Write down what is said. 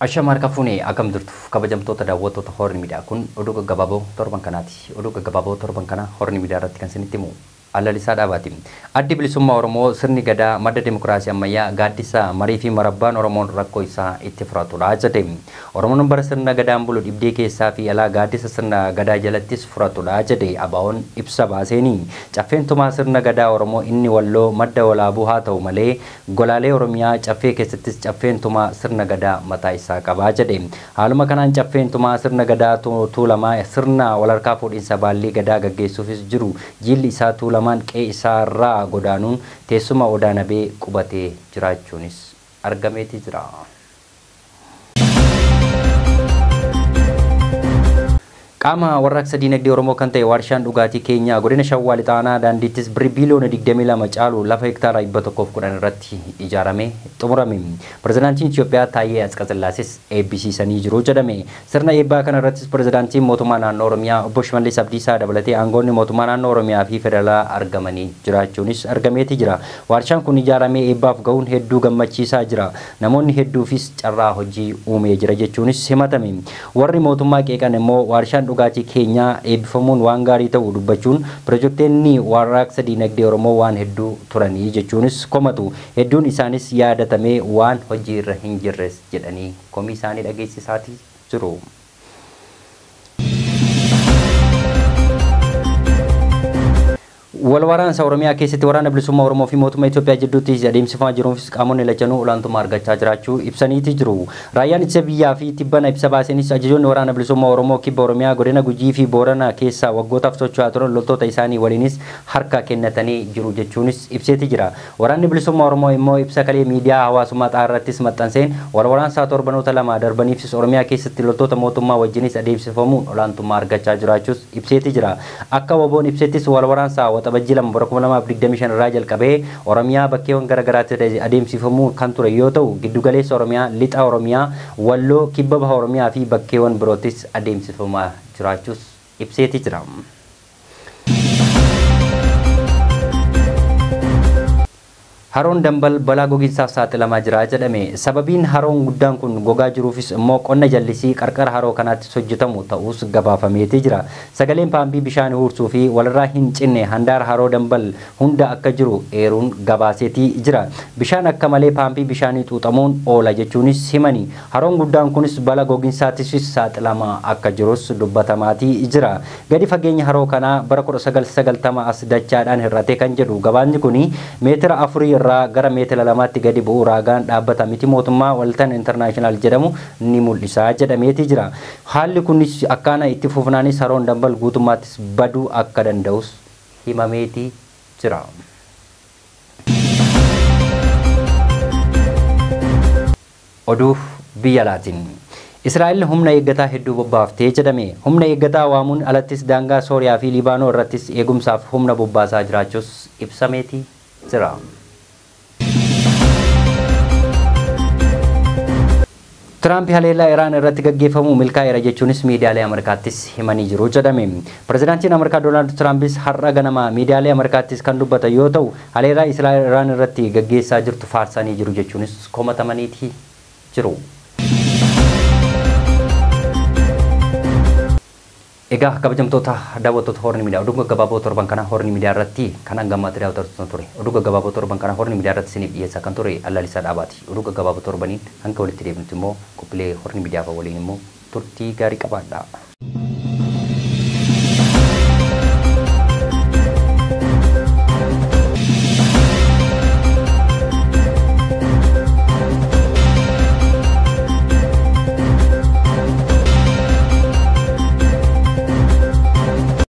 Ashaamar Kafuunee akkam jirtu kabajamtoota daawwattoota Horn Miidiyaa kun oduu gaggabaaboo torban kanaati. Oduu gaggabaaboo torban kana Horn Miidiyaa irratti kan isinitti himu Allalisaa Dhaabaati. Addi bilisummaa Oromoo sirni gadaa madda dimokiraasii ammayyaa gaaddisa marii fi marabbaan Oromoon rakkoo isaa itti furatudha jedhe. Oromoon bara sirna gadaan bulu dhibdee keessaa fi alaa gaaddisa sirna gadaa jalattis furatudha jedhe. Abaa'oon ibsa baaseeni. Caffeen tumaa sirna gadaa Oromoo inni walloo madda walaabuu haa ta'u malee golaalee Oromiyaa caffee keessattis caffeen tumaa sirna gadaa mataa isaa qaba jedhe. Haaluma kanaan caffeen tumaa sirna gadaa tuulamaa sirna walharkaa fuudhinsa baallii gadaa gaggeessuufis jiru jilli isaa tuulamaan qe'ee isaarraa godaanuun teessuma odaanabee qubatee jiraachuunis argameeti jira. Qaama warraaqsa diinagdee Oromoo kan ta'e warshaan dhugaatii keenya godina Shawwaa Lixaanaa daandiittis biliyoona 22 caalu lafa hektaara 110 irratti ijaarame xumurame. Pirezidaantiin Itoophiyaa Taayyee Asqasillaasis eebbisiisanii jiru jedhame. Sirna eebbaa kana irrattis pirezidaantiin mootummaa naannoo Oromiyaa obbo Shimallis Abdiisaa dabalatee aangoonni mootummaa naannoo Oromiyaa fi federaalaa argamanii jiraachuunis argameeti jira. Warshaan kun ijaaramee eebbaaf ga'uun hedduu gammachiisaa jira. Namoonni hedduufis carraa hojii uumee jira jechuunis himatame. Warri mootummaa qeeqan immoo warshaan dhugaatii keenya eebbifamuun waan gaarii ta'uu dubbachuun pirojektoonni warraaqsa diinagdee Oromoo waan hedduu turanii jechuunis komatu. Hedduun isaanis yaadatamee waan hojii irra hin jirres jedhanii komii isaanii dhageessisaatii jiru. Walwaraansa Oromiyaa keessatti waraana bilisummaa Oromoo fi mootummaa Itoophiyaa jidduutti adeemsifamaa jiruufis qaamonni lachanuu olaantummaa argachaa jiraachuu ibsaniiti jiru. Raayyaan ittisa biyyaa fi tibbana ibsa baaseenis ajajoonni waraana bilisummaa Oromoo kibba Oromiyaa godina Gujii fi Boorana keessa waggootaaf socho'aa turan loltoota isaanii waliinis harka kennatanii jiru jechuunis ibseeti jira. Waraanni bilisummaa Oromoo immoo ibsa kalee miidiyaa hawaasummaa xaarrattis maxxanseen walwaraansaa torbanoota lama darbaniifis Oromiyaa keessatti loltoota mootummaa wajjinis adeemsifamuun olaantummaa argachaa jiraachuus ibseeti jira. Akka waboon ibsettis walwaraansaa bajjilam bara 2025 irraa jalqabee Oromiyaa bakkeewwan garaagaraatti adeemsifamuu kan ture yoo ta'u giddugaleessa Oromiyaa, lixa Oromiyaa, walloo, kibba baha Oromiyaa fi bakkeewwan biroottis adeemsifamaa jiraachuus ibseeti jira. Haroon dambal balaa gogiinsaaf saaxilamaa jira jedhame. Sababiin haroon guddaan kun gogaa jiruufis immoo qonna jallisii qarqara haroo kanaatti hojjetamu ta'uus gabaafameeti jira. Sagaleen paambii bishaan huursuu fi walirraa hin cinne handaara haroo dambal hunda akka jiru eeruun gabaaseetii jira. Bishaan akka malee paambii bishaanii xuuxamuun oola jechuunis himani. Haroon guddaan kunis balaa gogiinsaattis saaxilamaa akka jirus dubbatamaatii jira. Gadi fageenya haroo kanaa bara 1990 as dachaadhaan hir'ate kan jedhu gabaasni kuni meetira 4 gara meetira 2tti gadi bu'uu raagaan dhaabbata miti mootummaa waltan internaashinaal jedhamu ni mul'isaa jedhameeti jira. Haalli kunis akkaana itti fufnaanis haroon dambal guutummaattis baduu akka danda'us himameeti jira. Oduu biyya alaatiin. Israa'el humna eeggataa hedduu bobbaaftee jedhame. Humna eeggataa waamuun alattis daangaa Sooriyaa fi Libaanoo irrattis eegumsaaf humna bobbaasaa jiraachuus ibsameeti jira. Trump haleellaa Iraan irratti gaggeeffamu milkaa'eera jechuunis miidiyaalee Ameerikaattis himanii jiru jedhame. Pirezidaantiin Ameerikaa Doonaald Tirampis har'a ganama miidiyaalee Ameerikaattis kan dubbatan yoo ta'u haleellaa Israa'el Iraan irratti gaggeessaa jirtu faarsanii jiru jechuunis komatamaniiti jiru. Egaa kabajamtoota daawwattoota Horn Miidiyaa oduu gaggabaaboo torban kana Horn Miidiyaa irratti kan hangamaatti daawwattoota ture. Oduu gaggabaaboo torban kana Horn Miidiyaa irratti isiniif dhiyeessaa kan ture Allalisaa Dhaabaati. Oduu gaggabaaboo torbaniin hanga walitti deebinutti immoo qophiilee Horn Miidiyaa waliin immoo turtii gaarii qabaadhaa.